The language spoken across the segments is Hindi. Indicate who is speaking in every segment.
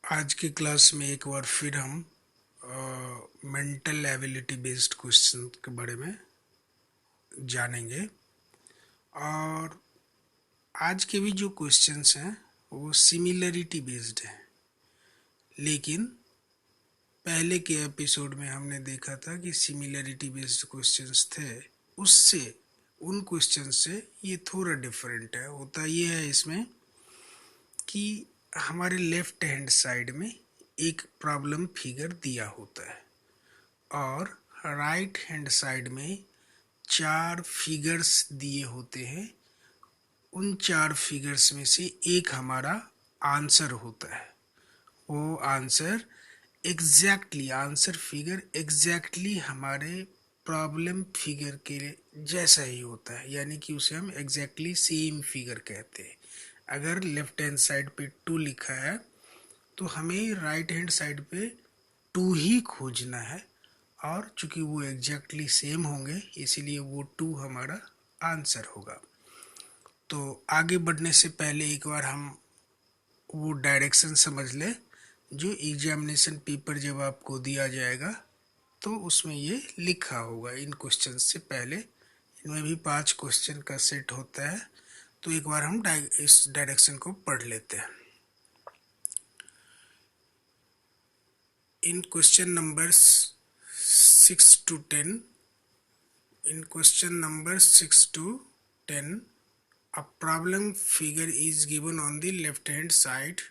Speaker 1: आज की क्लास में एक बार फिर हम मेंटल एबिलिटी बेस्ड क्वेश्चन के बारे में जानेंगे। और आज के भी जो क्वेश्चंस हैं वो सिमिलरिटी बेस्ड हैं, लेकिन पहले के एपिसोड में हमने देखा था कि सिमिलरिटी बेस्ड क्वेश्चंस थे, उससे उन क्वेश्चन से ये थोड़ा डिफरेंट है। होता ये है इसमें कि हमारे लेफ्ट हैंड साइड में एक प्रॉब्लम फिगर दिया होता है और राइट हैंड साइड में 4 फिगर्स दिए होते हैं। उन 4 फिगर्स में से एक हमारा आंसर होता है। वो आंसर आंसर फिगर एग्जैक्टली हमारे प्रॉब्लम फिगर के जैसा ही होता है, यानी कि उसे हम एग्जैक्टली सेम फिगर कहते हैं। अगर लेफ्ट हैंड साइड पे 2 लिखा है तो हमें राइट हैंड साइड पे 2 ही खोजना है, और चूंकि वो एग्जैक्टली सेम होंगे इसीलिए वो 2 हमारा आंसर होगा। तो आगे बढ़ने से पहले एक बार हम वो डायरेक्शन समझ लें जो एग्जामिनेशन पेपर जब आपको दिया जाएगा तो उसमें ये लिखा होगा। इन क्वेश्चन से पहले इनमें भी 5 क्वेश्चन का सेट होता है, तो एक बार हम इस डायरेक्शन को पढ़ लेते हैं। In question numbers 6 to 10, a problem figure is given on the left hand side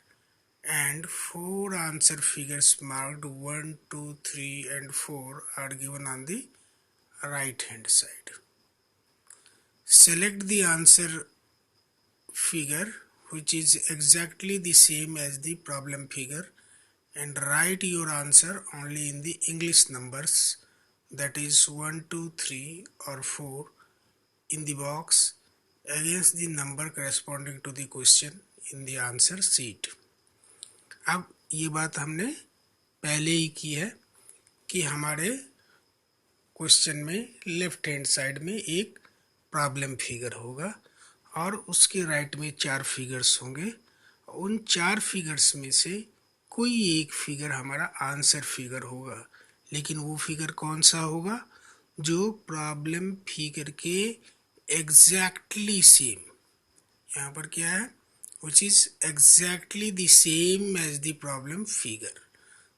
Speaker 1: and 4 answer figures marked 1, 2, 3 and 4 are given on the right hand side. Select the answer figure which is exactly the same as the problem figure and write your answer only in the English numbers, that is 1, 2, 3 or 4 in the box against the number corresponding to the question in the answer sheet. अब ये बात हमने पहले ही की है कि हमारे क्वेश्चन में लेफ्ट हैंड साइड में एक प्रॉब्लम फिगर होगा और उसके राइट में 4 फिगर्स होंगे। उन 4 फिगर्स में से कोई एक फिगर हमारा आंसर फिगर होगा, लेकिन वो फिगर कौन सा होगा? जो प्रॉब्लम फिगर के एग्जैक्टली सेम, यहाँ पर क्या है, which is exactly the same as the problem figure.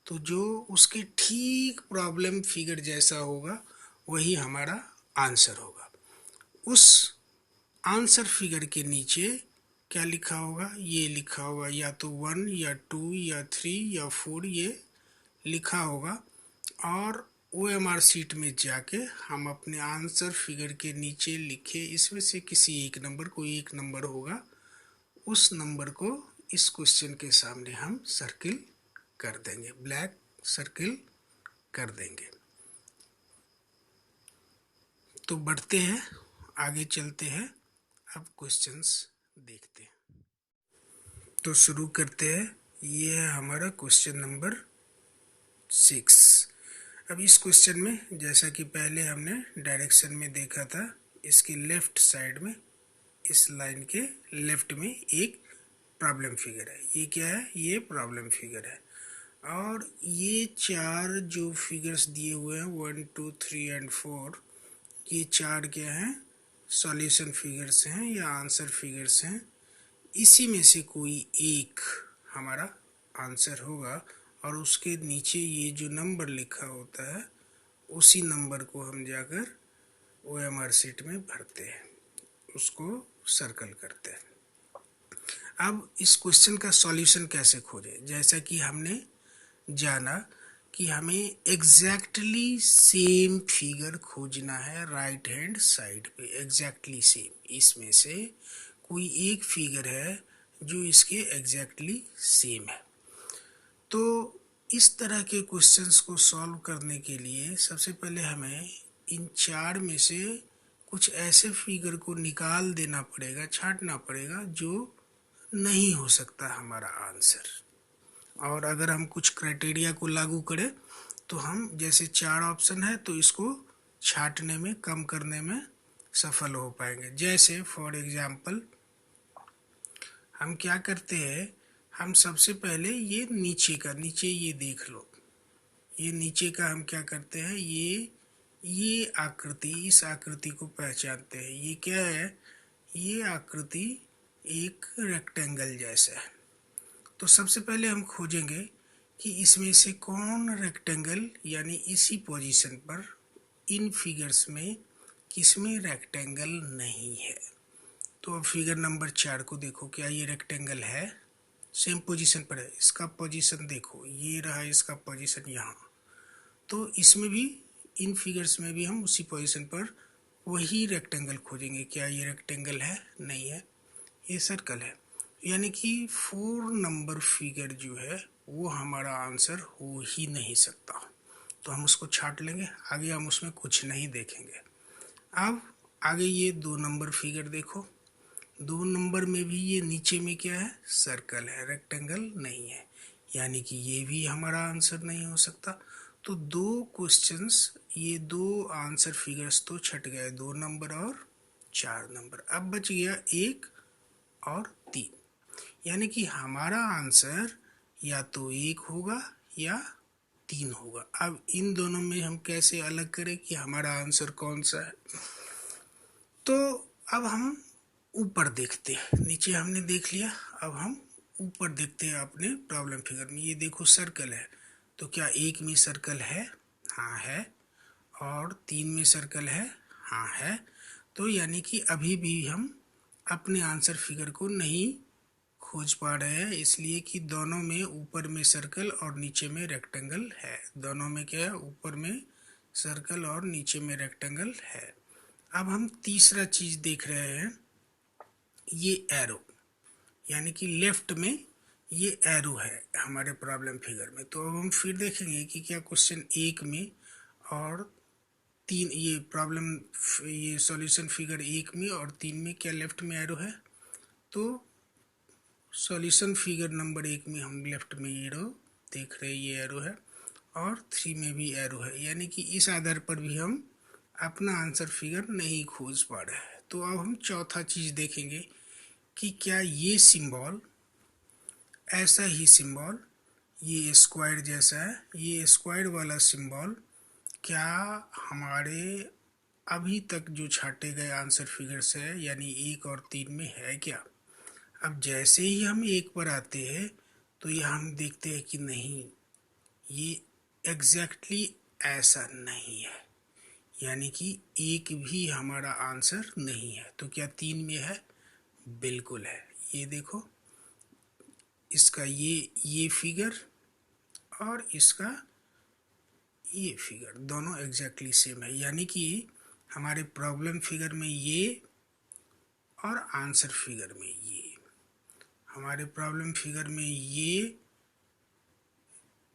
Speaker 1: तो जो उसके ठीक प्रॉब्लम फिगर जैसा होगा वही हमारा आंसर होगा। उस आंसर फिगर के नीचे क्या लिखा होगा? ये लिखा होगा या तो 1 या 2 या 3 या 4 ये लिखा होगा, और OMR शीट में जाके हम अपने आंसर फिगर के नीचे लिखे इसमें से किसी एक नंबर, कोई एक नंबर होगा, उस नंबर को इस क्वेश्चन के सामने हम सर्किल कर देंगे, ब्लैक सर्किल कर देंगे। तो बढ़ते हैं, आगे चलते हैं, अब क्वेश्चंस देखते हैं। तो शुरू करते हैं। ये है हमारा क्वेश्चन नंबर 6। अब इस क्वेश्चन में जैसा कि पहले हमने डायरेक्शन में देखा था, इसके लेफ्ट साइड में इस लाइन के लेफ्ट में एक प्रॉब्लम फिगर है। ये क्या है? ये प्रॉब्लम फिगर है। और ये 4 जो फिगर्स दिए हुए हैं 1, 2, 3 एंड 4, ये 4 क्या हैं? सॉल्यूशन फिगर्स हैं या आंसर फिगर्स हैं। इसी में से कोई एक हमारा आंसर होगा और उसके नीचे ये जो नंबर लिखा होता है उसी नंबर को हम जाकर OMR शीट में भरते हैं, उसको सर्कल करते हैं। अब इस क्वेश्चन का सॉल्यूशन कैसे खोजें? जैसा कि हमने जाना कि हमें एग्जैक्टली सेम फिगर खोजना है राइट हैंड साइड पे, एग्जैक्टली सेम। इसमें से कोई एक फिगर है जो इसके एग्जैक्टली सेम है। तो इस तरह के क्वेश्चंस को सॉल्व करने के लिए सबसे पहले हमें इन 4 में से कुछ ऐसे फिगर को निकाल देना पड़ेगा, छांटना पड़ेगा, जो नहीं हो सकता हमारा आंसर। और अगर हम कुछ क्राइटेरिया को लागू करें तो हम, जैसे 4 ऑप्शन है तो इसको छांटने में, कम करने में सफल हो पाएंगे। जैसे फॉर एग्जाम्पल हम क्या करते हैं, हम सबसे पहले ये नीचे ये देख लो, ये नीचे का हम क्या करते हैं, ये आकृति, इस आकृति को पहचानते हैं। ये क्या है, ये आकृति एक रेक्टेंगल जैसा है। तो सबसे पहले हम खोजेंगे कि इसमें से कौन रेक्टेंगल, यानी इसी पोजीशन पर इन फिगर्स में किसमें रेक्टेंगल नहीं है। तो अब फिगर नंबर 4 को देखो, क्या ये रेक्टेंगल है, सेम पोजीशन पर है। इसका पोजीशन देखो, ये रहा इसका पोजीशन यहाँ। तो इसमें भी, इन फिगर्स में भी हम उसी पोजीशन पर वही रेक्टेंगल खोजेंगे। क्या ये रेक्टेंगल है, नहीं है, ये सर्कल है। यानी कि 4 नंबर फिगर जो है वो हमारा आंसर हो ही नहीं सकता। तो हम उसको छांट लेंगे, आगे हम उसमें कुछ नहीं देखेंगे। अब आगे ये 2 नंबर फिगर देखो, 2 नंबर में भी ये नीचे में क्या है, सर्कल है, रेक्टेंगल नहीं है, यानी कि ये भी हमारा आंसर नहीं हो सकता। तो 2 क्वेश्चंस, ये 2 आंसर फिगर्स तो छट गए, 2 नंबर और 4 नंबर। अब बच गया 1 और 3, यानी कि हमारा आंसर या तो 1 होगा या 3 होगा। अब इन दोनों में हम कैसे अलग करें कि हमारा आंसर कौन सा है। तो अब हम ऊपर देखते हैं, नीचे हमने देख लिया, अब हम ऊपर देखते हैं अपने प्रॉब्लम फिगर में। ये देखो सर्कल है, तो क्या 1 में सर्कल है, हाँ है, और 3 में सर्कल है, हाँ है। तो यानी कि अभी भी हम अपने आंसर फिगर को नहीं खोज पा रहे हैं, इसलिए कि दोनों में ऊपर में सर्कल और नीचे में रेक्टेंगल है। दोनों में क्या है, ऊपर में सर्कल और नीचे में रेक्टेंगल है। अब हम तीसरा चीज देख रहे हैं, ये एरो, यानी कि लेफ्ट में ये एरो है हमारे प्रॉब्लम फिगर में। तो अब हम फिर देखेंगे कि क्या क्वेश्चन 1 में और 3, ये प्रॉब्लम, ये सॉल्यूशन फिगर 1 में और 3 में क्या लेफ्ट में एरो है। तो सॉल्यूशन फिगर नंबर 1 में हम लेफ्ट में एरो देख रहे हैं, ये एरो है, और 3 में भी एरो है, यानी कि इस आधार पर भी हम अपना आंसर फिगर नहीं खोज पा रहे हैं। तो अब हम चौथा चीज देखेंगे कि क्या ये सिंबल, ऐसा ही सिंबल, ये स्क्वायर जैसा है, ये स्क्वायर वाला सिंबल क्या हमारे अभी तक जो छाटे गए आंसर फिगर से, यानी 1 और 3 में है क्या। अब जैसे ही हम 1 पर आते हैं तो ये हम देखते हैं कि नहीं, ये एग्जैक्टली ऐसा नहीं है, यानी कि 1 भी हमारा आंसर नहीं है। तो क्या 3 में है, बिल्कुल है। ये देखो, इसका ये फिगर और इसका ये फिगर दोनों एग्जैक्टली सेम है, यानी कि हमारे प्रॉब्लम फिगर में ये और आंसर फिगर में ये, हमारे प्रॉब्लम फिगर में ये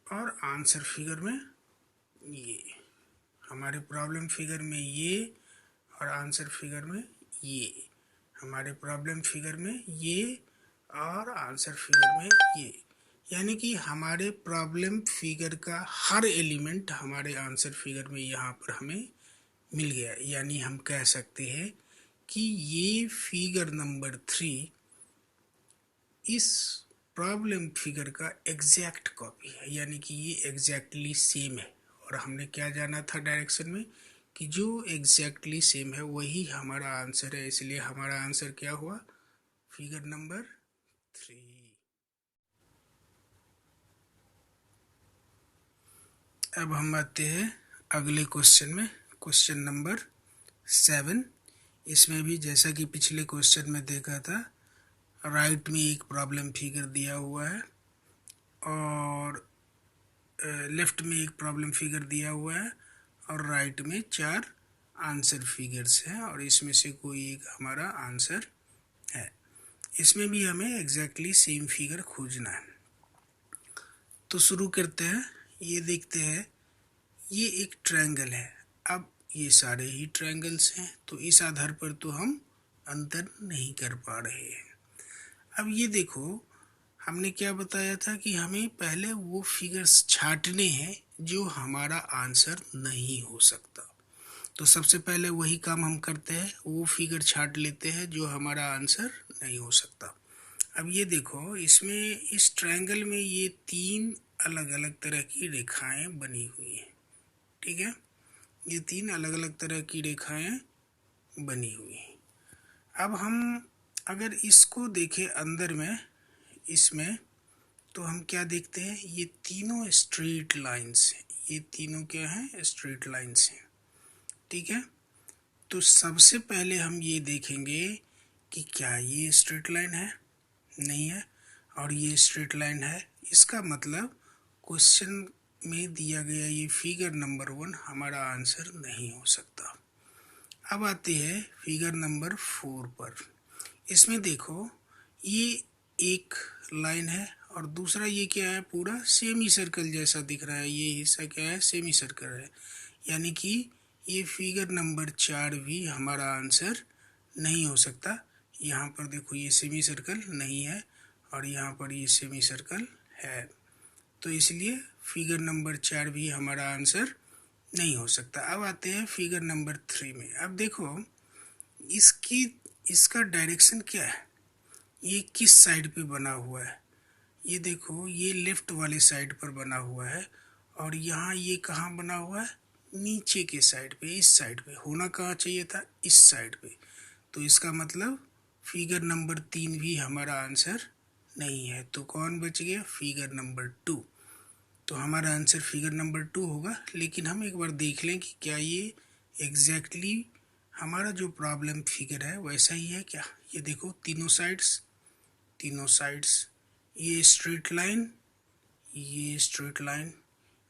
Speaker 1: और आंसर फिगर में ये, हमारे प्रॉब्लम फिगर में ये और आंसर फिगर में ये, हमारे प्रॉब्लम फिगर में ये और आंसर फिगर में ये, यानी कि हमारे प्रॉब्लम फिगर का हर एलिमेंट हमारे आंसर फिगर में यहाँ पर हमें मिल गया। यानी हम कह सकते हैं कि ये फिगर नंबर 3 इस प्रॉब्लम फिगर का एग्जैक्ट कॉपी है, यानी कि ये एग्जैक्टली सेम है। और हमने क्या जाना था डायरेक्शन में कि जो एग्जैक्टली सेम है वही हमारा आंसर है, इसलिए हमारा आंसर क्या हुआ, फिगर नंबर 3। अब हम आते हैं अगले क्वेश्चन में, क्वेश्चन नंबर 7। इसमें भी जैसा कि पिछले क्वेश्चन में देखा था, राइट में एक प्रॉब्लम फिगर दिया हुआ है और लेफ्ट में एक प्रॉब्लम फिगर दिया हुआ है और राइट में 4 आंसर फिगर्स हैं और इसमें से कोई एक हमारा आंसर है। इसमें भी हमें एग्जैक्टली सेम फिगर खोजना है। तो शुरू करते हैं, ये देखते हैं, ये एक ट्रायंगल है। अब ये सारे ही ट्रायंगल्स हैं, तो इस आधार पर तो हम अंतर नहीं कर पा रहे हैं। अब ये देखो, हमने क्या बताया था कि हमें पहले वो फिगर्स छांटने हैं जो हमारा आंसर नहीं हो सकता। तो सबसे पहले वही काम हम करते हैं, वो फिगर छांट लेते हैं जो हमारा आंसर नहीं हो सकता। अब ये देखो, इसमें इस ट्रायंगल में ये 3 अलग अलग तरह की रेखाएं बनी हुई हैं, ठीक है। ये 3 अलग अलग तरह की रेखाएं बनी हुई हैं। अब हम अगर इसको देखें अंदर में, इसमें, तो हम क्या देखते हैं, ये तीनों स्ट्रेट लाइंस हैं। ये तीनों क्या हैं, स्ट्रेट लाइंस हैं, ठीक है। तो सबसे पहले हम ये देखेंगे कि क्या ये स्ट्रेट लाइन है, नहीं है, और ये स्ट्रेट लाइन है। इसका मतलब क्वेश्चन में दिया गया ये फिगर नंबर 1 हमारा आंसर नहीं हो सकता। अब आते हैं फिगर नंबर 4 पर। इसमें देखो, ये एक लाइन है और दूसरा ये क्या है, पूरा सेमी सर्कल जैसा दिख रहा है। ये हिस्सा क्या है, सेमी सर्कल है, यानी कि ये फिगर नंबर 4 भी हमारा आंसर नहीं हो सकता। यहाँ पर देखो, ये सेमी सर्कल नहीं है और यहाँ पर ये सेमी सर्कल है, तो इसलिए फिगर नंबर 4 भी हमारा आंसर नहीं हो सकता। अब आते हैं फिगर नंबर 3 में। अब देखो, इसका डायरेक्शन क्या है, ये किस साइड पे बना हुआ है। ये देखो, ये लेफ्ट वाले साइड पर बना हुआ है और यहाँ ये कहाँ बना हुआ है, नीचे के साइड पे, इस साइड पे। होना कहाँ चाहिए था, इस साइड पे। तो इसका मतलब फिगर नंबर 3 भी हमारा आंसर नहीं है। तो कौन बच गया, फिगर नंबर 2। तो हमारा आंसर फिगर नंबर 2 होगा। लेकिन हम एक बार देख लें कि क्या ये एग्जैक्टली हमारा जो प्रॉब्लम फिगर है वैसा ही है क्या। ये देखो, तीनों साइड्स, ये स्ट्रेट लाइन, ये स्ट्रेट लाइन,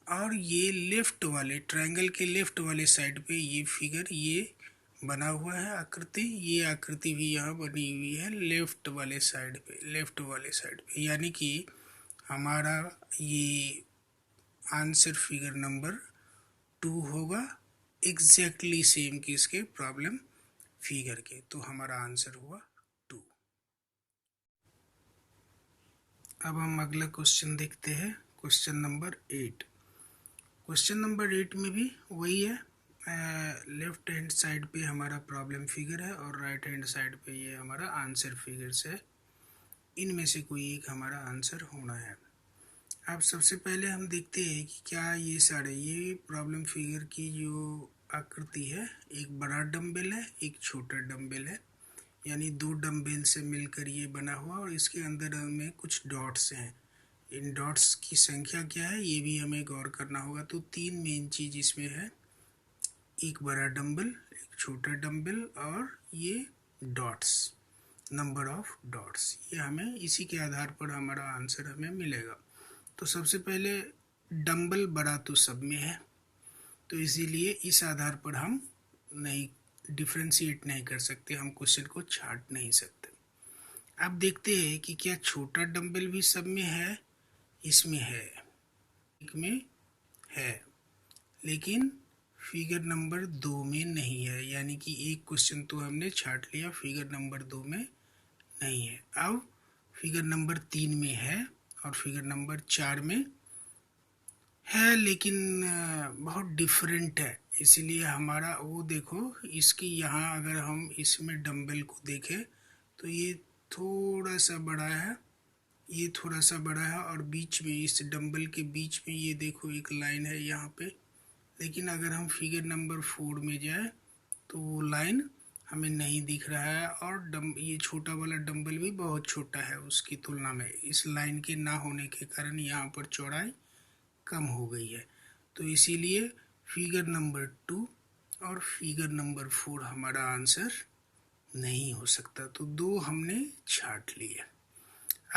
Speaker 1: और ये लेफ्ट वाले ट्रायंगल के लेफ्ट वाले साइड पे ये फिगर, ये बना हुआ है आकृति। ये आकृति भी यहाँ बनी हुई है लेफ्ट वाले साइड पे, यानी कि हमारा ये आंसर फिगर नंबर 2 होगा, एग्जैक्टली सेम कि इसके प्रॉब्लम फिगर के। तो हमारा आंसर हुआ 2। अब हम अगला क्वेश्चन देखते हैं, क्वेश्चन नंबर 8। क्वेश्चन नंबर 8 में भी वही है, लेफ्ट हैंड साइड पे हमारा प्रॉब्लम फिगर है और राइट हैंड साइड पे ये हमारा आंसर फिगर्स है। इनमें से कोई एक हमारा आंसर होना है। अब सबसे पहले हम देखते हैं कि क्या ये सारे, ये प्रॉब्लम फिगर की जो आकृति है, एक बड़ा डंबल है, एक छोटा डंबल है, यानी 2 डंबल से मिलकर ये बना हुआ, और इसके अंदर में कुछ डॉट्स हैं। इन डॉट्स की संख्या क्या है, ये भी हमें गौर करना होगा। तो 3 मेन चीज इसमें है, एक बड़ा डंबल, एक छोटा डंबल, और ये डॉट्स, नंबर ऑफ डॉट्स। ये हमें इसी के आधार पर हमारा आंसर हमें मिलेगा। तो सबसे पहले डंबल बड़ा तो सब में है, तो इसीलिए इस आधार पर हम नहीं डिफ्रेंशिएट नहीं कर सकते, हम क्वेश्चन को छांट नहीं सकते। अब देखते हैं कि क्या छोटा डंबल भी सब में है। इसमें है, एक में है, लेकिन फिगर नंबर 2 में नहीं है, यानी कि एक क्वेश्चन तो हमने छांट लिया, फिगर नंबर 2 में नहीं है। अब फिगर नंबर 3 में है और फिगर नंबर 4 में है, लेकिन बहुत डिफरेंट है। इसीलिए हमारा वो देखो, इसकी यहाँ अगर हम इसमें डंबल को देखें तो ये थोड़ा सा बड़ा है, ये थोड़ा सा बड़ा है, और बीच में, इस डंबल के बीच में ये देखो एक लाइन है यहाँ पे। लेकिन अगर हम फिगर नंबर 4 में जाए तो वो लाइन हमें नहीं दिख रहा है, और ये छोटा वाला डंबल भी बहुत छोटा है उसकी तुलना में। इस लाइन के ना होने के कारण यहाँ पर चौड़ाई कम हो गई है। तो इसीलिए फिगर नंबर 2 और फिगर नंबर 4 हमारा आंसर नहीं हो सकता। तो 2 हमने छांट लिए।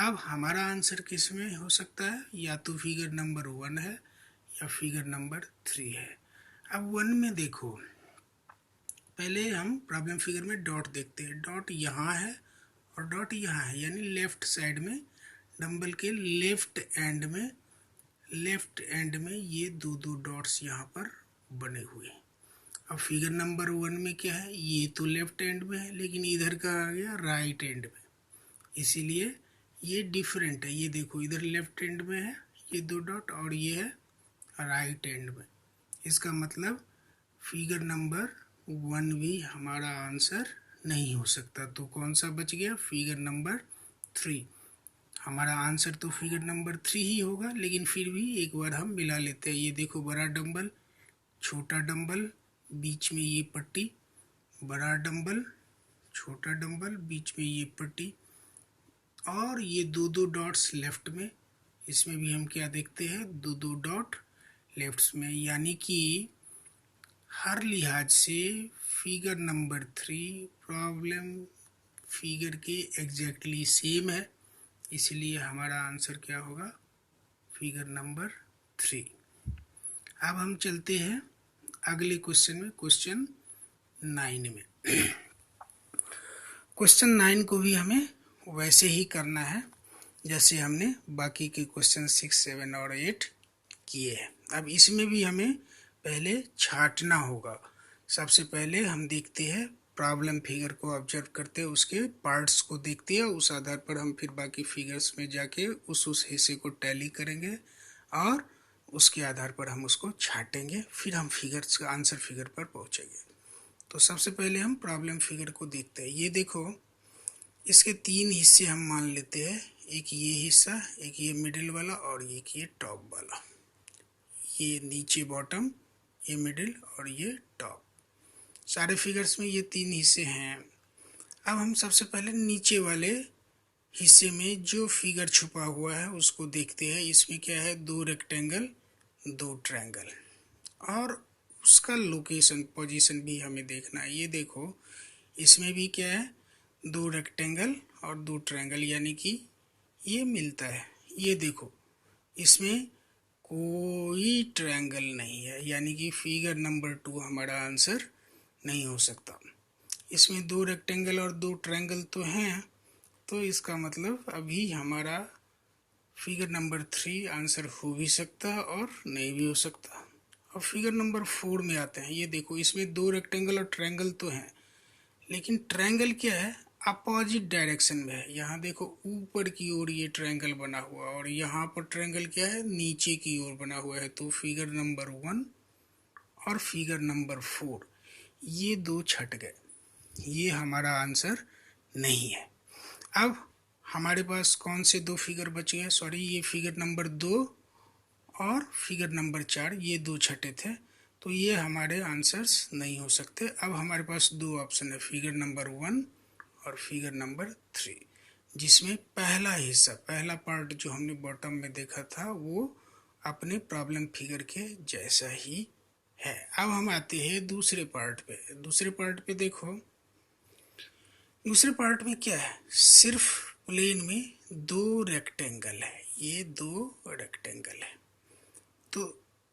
Speaker 1: अब हमारा आंसर किस में हो सकता है, या तो फिगर नंबर 1 है या फिगर नंबर 3 है। अब 1 में देखो, पहले हम प्रॉब्लम फिगर में डॉट देखते हैं। डॉट यहाँ है और डॉट यहाँ है, यानी लेफ्ट साइड में, डंबल के लेफ्ट एंड में ये 2 डॉट्स यहाँ पर बने हुए हैं। अब फिगर नंबर 1 में क्या है, ये तो लेफ्ट एंड में है, लेकिन इधर का आ गया राइट एंड में, इसीलिए ये डिफरेंट है। ये देखो, इधर लेफ्ट एंड में है ये 2 डॉट, और ये है राइट एंड में। इसका मतलब फिगर नंबर 1 भी हमारा आंसर नहीं हो सकता। तो कौन सा बच गया, फिगर नंबर 3। हमारा आंसर तो फिगर नंबर 3 ही होगा, लेकिन फिर भी एक बार हम मिला लेते हैं। ये देखो बड़ा डंबल, छोटा डंबल, बीच में ये पट्टी, बड़ा डंबल, छोटा डंबल, बीच में ये पट्टी, और ये दो दो डॉट्स लेफ्ट में। इसमें भी हम क्या देखते हैं, दो दो डॉट लेफ्ट में, यानी कि हर लिहाज से फिगर नंबर 3 प्रॉब्लम फिगर के एग्जैक्टली सेम है, इसलिए हमारा आंसर क्या होगा, फिगर नंबर 3। अब हम चलते हैं अगले क्वेश्चन में, क्वेश्चन 9 में। क्वेश्चन 9 को भी हमें वैसे ही करना है जैसे हमने बाकी के क्वेश्चन 6, 7 और 8 किए हैं। अब इसमें भी हमें पहले छांटना होगा। सबसे पहले हम देखते हैं प्रॉब्लम फिगर को ऑब्जर्व करते हैं, उसके पार्ट्स को देखते हैं, उस आधार पर हम फिर बाकी फिगर्स में जाके उस हिस्से को टैली करेंगे और उसके आधार पर हम उसको छांटेंगे, फिर हम फिगर्स का आंसर फिगर पर पहुंचेंगे। तो सबसे पहले हम प्रॉब्लम फिगर को देखते हैं। ये देखो, इसके 3 हिस्से हम मान लेते हैं, एक ये हिस्सा, एक ये मिडिल वाला और एक ये टॉप वाला। ये नीचे बॉटम, ये मिडिल और ये टॉप। सारे फिगर्स में ये 3 हिस्से हैं। अब हम सबसे पहले नीचे वाले हिस्से में जो फिगर छुपा हुआ है उसको देखते हैं। इसमें क्या है, 2 रेक्टेंगल, 2 ट्रायंगल, और उसका लोकेशन पोजीशन भी हमें देखना है। ये देखो, इसमें भी क्या है, 2 रेक्टेंगल और 2 ट्रायंगल, यानी कि ये मिलता है। ये देखो, इसमें कोई ट्रायंगल नहीं है, यानी कि फिगर नंबर 2 हमारा आंसर नहीं हो सकता। इसमें 2 रेक्टेंगल और 2 ट्रायंगल तो हैं, तो इसका मतलब अभी हमारा फिगर नंबर 3 आंसर हो भी सकता है और नहीं भी हो सकता। अब फिगर नंबर 4 में आते हैं। ये देखो, इसमें 2 रेक्टेंगल और ट्रायंगल तो हैं, लेकिन ट्रायंगल क्या है, अपोजिट डायरेक्शन में है। यहाँ देखो, ऊपर की ओर ये ट्रायंगल बना हुआ है और यहाँ पर ट्रायंगल क्या है, नीचे की ओर बना हुआ है। तो फिगर नंबर 1 और फिगर नंबर 4 ये 2 छट गए, ये हमारा आंसर नहीं है। अब हमारे पास कौन से 2 फिगर बचे हैं, सॉरी, ये फिगर नंबर 2 और फिगर नंबर 4, ये 2 छठे थे, तो ये हमारे आंसर्स नहीं हो सकते। अब हमारे पास 2 ऑप्शन है, फिगर नंबर 1 और फिगर नंबर 3, जिसमें पहला हिस्सा, पहला पार्ट जो हमने बॉटम में देखा था वो अपने प्रॉब्लम फिगर के जैसा ही है। अब हम आते हैं दूसरे पार्ट पे। दूसरे पार्ट पे देखो, दूसरे पार्ट में क्या है, सिर्फ प्लेन में 2 रेक्टेंगल है, ये 2 रेक्टेंगल है। तो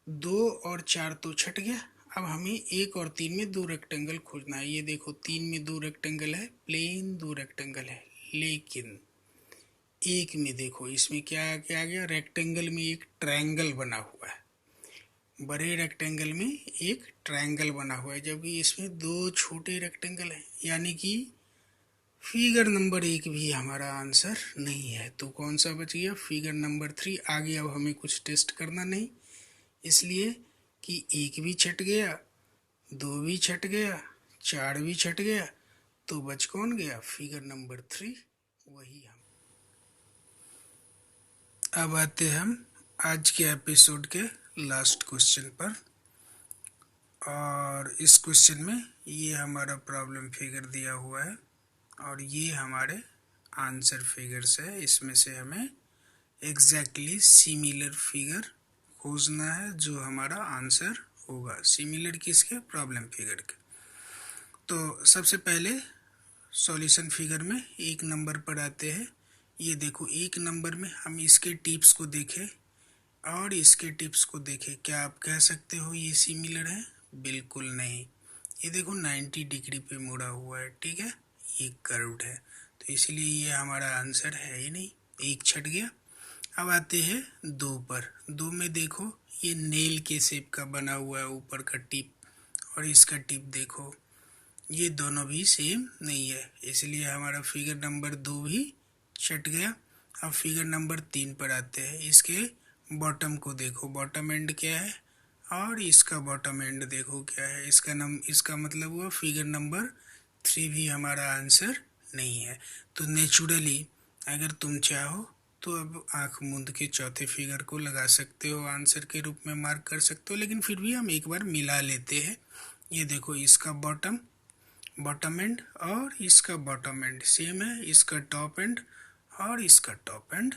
Speaker 1: 2 और 4 तो छट गया। अब हमें 1 और 3 में 2 रेक्टेंगल खोजना है। ये देखो, 3 में 2 रेक्टेंगल है, प्लेन 2 रेक्टेंगल है, लेकिन 1 में देखो, इसमें क्या क्या आ गया, रेक्टेंगल में एक ट्रायंगल बना हुआ है, बड़े रेक्टेंगल में एक ट्रायंगल बना हुआ है, जबकि इसमें 2 छोटे रेक्टेंगल है, यानी कि फिगर नंबर 1 भी हमारा आंसर नहीं है। तो कौन सा बच गया, फिगर नंबर 3। आगे अब हमें कुछ टेस्ट करना नहीं, इसलिए कि 1 भी छट गया, 2 भी छट गया, 4 भी छट गया, तो बच कौन गया, फिगर नंबर 3, वही हम। अब आते हैं हम आज के एपिसोड के लास्ट क्वेश्चन पर, और इस क्वेश्चन में ये हमारा प्रॉब्लम फिगर दिया हुआ है और ये हमारे आंसर फिगर्स है। इसमें से हमें एग्जैक्टली सिमिलर फिगर खोजना है जो हमारा आंसर होगा। सिमिलर किसके, प्रॉब्लम फिगर के। तो सबसे पहले सॉल्यूशन फिगर में 1 नंबर पर आते हैं। ये देखो, 1 नंबर में हम इसके टिप्स को देखें और इसके टिप्स को देखें, क्या आप कह सकते हो ये सिमिलर है, बिल्कुल नहीं। ये देखो 90 डिग्री पे मुड़ा हुआ है, ठीक है, ये कर्व्ड है, तो इसलिए ये हमारा आंसर है ही नहीं, 1 छट गया। अब आते हैं 2 पर। 2 में देखो, ये नेल के शेप का बना हुआ है ऊपर का टिप, और इसका टिप देखो, ये दोनों भी सेम नहीं है, इसलिए हमारा फिगर नंबर 2 भी छट गया। अब फिगर नंबर 3 पर आते हैं। इसके बॉटम को देखो, बॉटम एंड क्या है, और इसका बॉटम एंड देखो क्या है। इसका मतलब हुआ फिगर नंबर 3 भी हमारा आंसर नहीं है। तो नेचुरली अगर तुम चाहो तो अब आंख मूंद के चौथे फिगर को लगा सकते हो, आंसर के रूप में मार्क कर सकते हो, लेकिन फिर भी हम एक बार मिला लेते हैं। ये देखो, इसका बॉटम एंड और इसका बॉटम एंड सेम है, इसका टॉप एंड और इसका टॉप एंड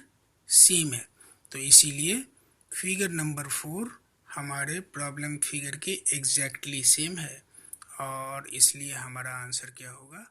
Speaker 1: सेम है। तो इसीलिए फिगर नंबर 4 हमारे प्रॉब्लम फिगर के एग्जैक्टली सेम है, और इसलिए हमारा आंसर क्या होगा?